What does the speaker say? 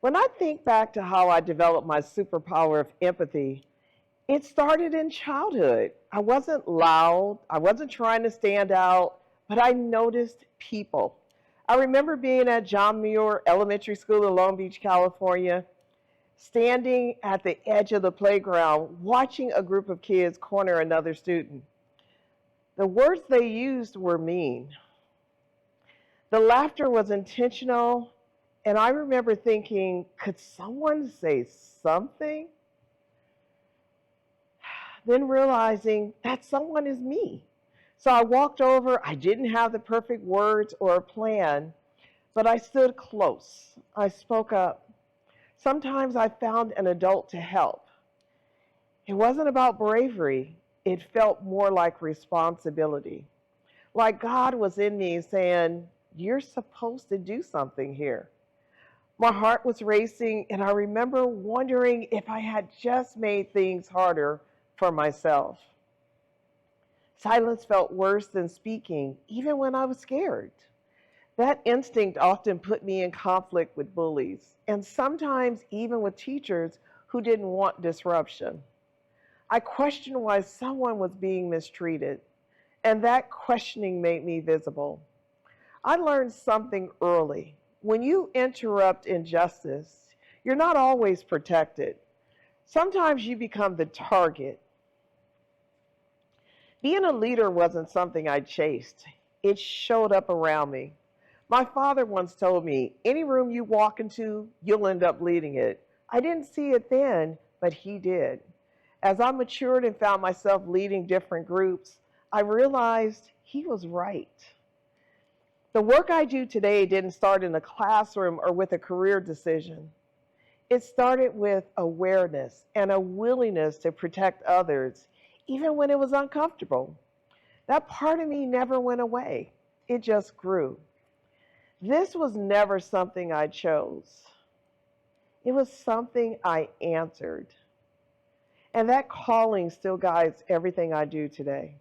When I think back to how I developed my superpower of empathy, it started in childhood. I wasn't loud, I wasn't trying to stand out, but I noticed people. I remember being at John Muir Elementary School in Long Beach, California, standing at the edge of the playground, watching a group of kids corner another student. The words they used were mean. The laughter was intentional, and I remember thinking, could someone say something? Then realizing that someone is me. So I walked over. I didn't have the perfect words or a plan, but I stood close. I spoke up. Sometimes I found an adult to help. It wasn't about bravery. It felt more like responsibility. Like God was in me saying, you're supposed to do something here. My heart was racing, and I remember wondering if I had just made things harder for myself. Silence felt worse than speaking, even when I was scared. That instinct often put me in conflict with bullies, and sometimes even with teachers who didn't want disruption. I questioned why someone was being mistreated, and that questioning made me visible. I learned something early. When you interrupt injustice, you're not always protected. Sometimes you become the target. Being a leader wasn't something I chased. It showed up around me. My father once told me, any room you walk into, you'll end up leading it. I didn't see it then, but he did. As I matured and found myself leading different groups, I realized he was right. The work I do today didn't start in a classroom or with a career decision. It started with awareness and a willingness to protect others, even when it was uncomfortable. That part of me never went away. It just grew. This was never something I chose. It was something I answered. And that calling still guides everything I do today.